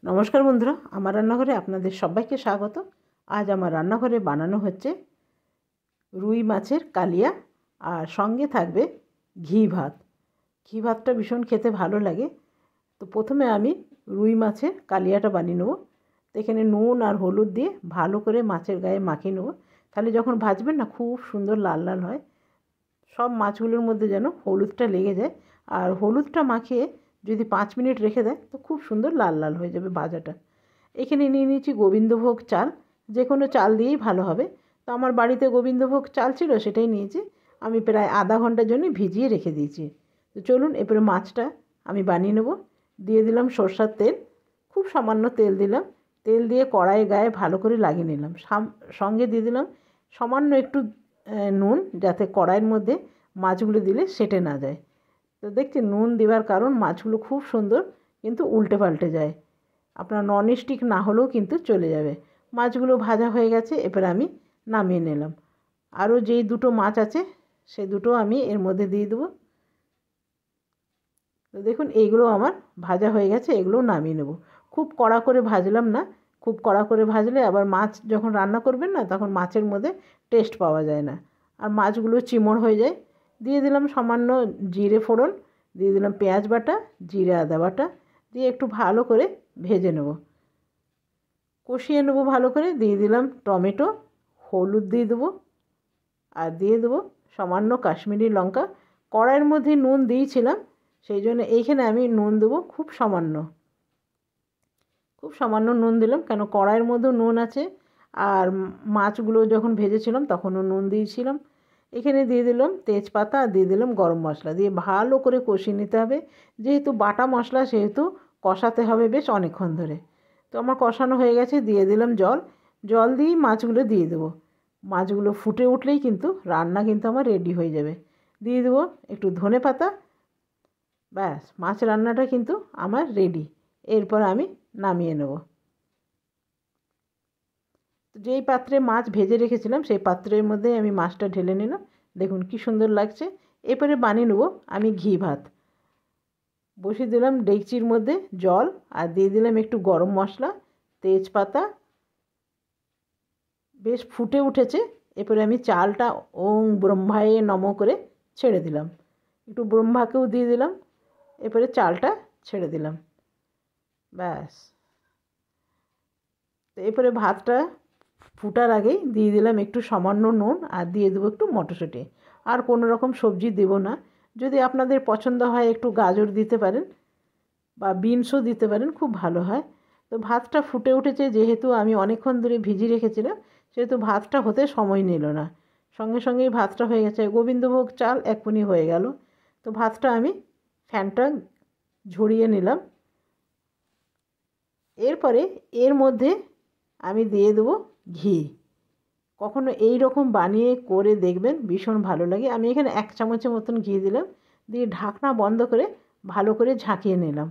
নমস্কার বন্ধুরা, আমার রান্নাঘরে আপনাদের সবাইকে স্বাগত। আজ আমার রান্নাঘরে বানানো হচ্ছে রুই মাছের কালিয়া, আর সঙ্গে থাকবে ঘি ভাত। ঘি ভাতটা ভীষণ খেতে ভালো লাগে। তো প্রথমে আমি রুই মাছের কালিয়াটা বানিয়ে নেবো। তো এখানে নুন আর হলুদ দিয়ে ভালো করে মাছের গায়ে মাখিয়ে নেবো, তাহলে যখন ভাজবেন না খুব সুন্দর লাল লাল হয়। সব মাছগুলোর মধ্যে যেন হলুদটা লেগে যায়, আর হলুদটা মাখিয়ে যদি 5 মিনিট রেখে দেয় তো খুব সুন্দর লাল লাল হয়ে যাবে ভাজাটা। এখানে নিয়ে নিয়েছি গোবিন্দভোগ চাল, যে কোনো চাল দিয়েই ভালো হবে। তো আমার বাড়িতে গোবিন্দভোগ চাল ছিল, সেটাই নিয়েছি। আমি প্রায় আধা ঘন্টার জন্য ভিজিয়ে রেখে দিয়েছি। তো চলুন এরপরে মাছটা আমি বানিয়ে নেব। দিয়ে দিলাম সরষের তেল, খুব সামান্য তেল দিলাম। তেল দিয়ে কড়াইয়ের গায়ে ভালো করে লাগিয়ে নিলাম। সঙ্গে দিয়ে দিলাম সামান্য একটু নুন, যাতে কড়াইয়ের মধ্যে মাছগুলো দিলে সেটে না যায়। তো দেখছি নুন দেওয়ার কারণ মাছগুলো খুব সুন্দর কিন্তু উল্টে পাল্টে যায়। আপনার ননস্টিক না হলেও কিন্তু চলে যাবে। মাছগুলো ভাজা হয়ে গেছে, এবার আমি নামিয়ে নিলাম। আরও যেই দুটো মাছ আছে সে দুটো আমি এর মধ্যে দিয়ে দেবো। তো দেখুন এইগুলো আমার ভাজা হয়ে গেছে, এগুলোও নামিয়ে নেব। খুব কড়া করে ভাজলাম না, খুব কড়া করে ভাজলে আবার মাছ যখন রান্না করবেন না তখন মাছের মধ্যে টেস্ট পাওয়া যায় না, আর মাছগুলো চিমড় হয়ে যায়। দিয়ে দিলাম সামান্য জিরে ফোড়ন, দিয়ে দিলাম পেঁয়াজ বাটা, জিরে আদা বাটা, দিয়ে একটু ভালো করে ভেজে নেব, কষিয়ে নেব ভালো করে। দিয়ে দিলাম টমেটো, হলুদ দিয়ে দেবো, আর দিয়ে দেবো সামান্য কাশ্মীরি লঙ্কা। কড়াইয়ের মধ্যে নুন দিয়েছিলাম, সেই জন্য এইখানে আমি নুন দেবো খুব সামান্য, খুব সামান্য নুন দিলাম, কেন কড়াইয়ের মধ্যেও নুন আছে, আর মাছগুলো যখন ভেজেছিলাম তখনও নুন দিয়েছিলাম। এখানে দিয়ে দিলাম তেজপাতা, আর দিয়ে দিলাম গরম মশলা, দিয়ে ভালো করে কষিয়ে নিতে হবে। যেহেতু বাটা মশলা সেহেতু কষাতে হবে বেশ অনেকক্ষণ ধরে। তো আমার কষানো হয়ে গেছে, দিয়ে দিলাম জল। জল দিয়েই মাছগুলো দিয়ে দেবো। মাছগুলো ফুটে উঠলেই কিন্তু রান্না কিন্তু আমার রেডি হয়ে যাবে। দিয়ে দেবো একটু ধনে পাতা, ব্যাস মাছ রান্নাটা কিন্তু আমার রেডি। এরপর আমি নামিয়ে নেব। যেই পাত্রে মাছ ভেজে রেখেছিলাম সেই পাত্রের মধ্যে আমি মাছটা ঢেলে নিলাম। দেখুন কি সুন্দর লাগছে। এরপরে বানিয়ে নেব আমি ঘি ভাত। বসিয়ে দিলাম ডেকচির মধ্যে জল, আর দিয়ে দিলাম একটু গরম মশলা, তেজপাতা। বেশ ফুটে উঠেছে, এরপরে আমি চালটা ওং ব্রহ্মায় নমঃ করে ছেড়ে দিলাম। একটু ব্রহ্মাকেও দিয়ে দিলাম, এরপরে চালটা ছেড়ে দিলাম, ব্যাস। তো এরপরে ভাতটা ফুটার আগেই দিয়ে দিলাম একটু সামান্য নুন, আর দিয়ে দেবো একটু মটরশুঁটি। আর কোনো রকম সবজি দেবো না। যদি আপনাদের পছন্দ হয় একটু গাজর দিতে পারেন, বা বিনসও দিতে পারেন, খুব ভালো হয়। তো ভাতটা ফুটে উঠেছে, যেহেতু আমি অনেকক্ষণ ধরে ভিজিয়ে রেখেছিলাম সেহেতু ভাতটা হতে সময় নিল না, সঙ্গে সঙ্গেই ভাতটা হয়ে গেছে। গোবিন্দভোগ চাল এক্ষুনি হয়ে গেল। তো ভাতটা আমি ফ্যানটা ঝরিয়ে নিলাম। এরপরে এর মধ্যে আমি দিয়ে দেবো ঘি। কখনো এই রকম বানিয়ে করে দেখবেন, ভীষণ ভালো লাগে। আমি এখানে 1 চামচের মতন ঘি দিলাম, দিয়ে ঢাকনা বন্ধ করে ভালো করে ঝাঁকিয়ে নিলাম।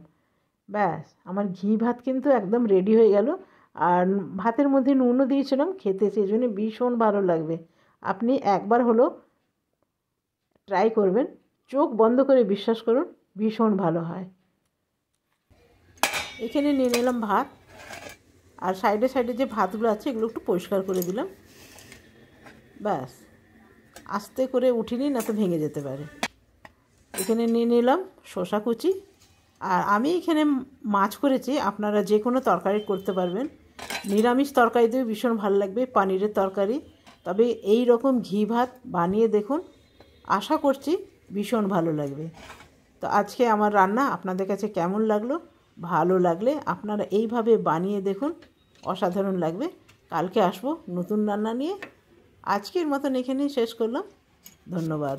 ব্যাস আমার ঘি ভাত কিন্তু একদম রেডি হয়ে গেল। আর ভাতের মধ্যে নুনও দিয়েছিলাম, খেতে সেজন্য ভীষণ ভালো লাগবে। আপনি একবার হলো ট্রাই করবেন, চোখ বন্ধ করে বিশ্বাস করুন, ভীষণ ভালো হয়। এখানে নিয়ে নিলাম ভাত, আর সাইডে সাইডে যে ভাতগুলো আছে এগুলো একটু পরিষ্কার করে দিলাম। ব্যাস আস্তে করে উঠিনি, না তো ভেঙে যেতে পারে। এখানে নিয়ে নিলাম শসা কুচি, আর আমি এখানে মাছ করেছি, আপনারা যে কোনো তরকারি করতে পারবেন। নিরামিষ তরকারিতেও ভীষণ ভালো লাগবে, পনিরের তরকারি। তবে এই রকম ঘি ভাত বানিয়ে দেখুন, আশা করছি ভীষণ ভালো লাগবে। তো আজকে আমার রান্না আপনাদের কাছে কেমন লাগলো? ভালো লাগলে আপনারা এইভাবে বানিয়ে দেখুন, অসাধারণ লাগবে। কালকে আসবো নতুন রান্না নিয়ে। আজকের মতন এখানেই শেষ করলাম। ধন্যবাদ।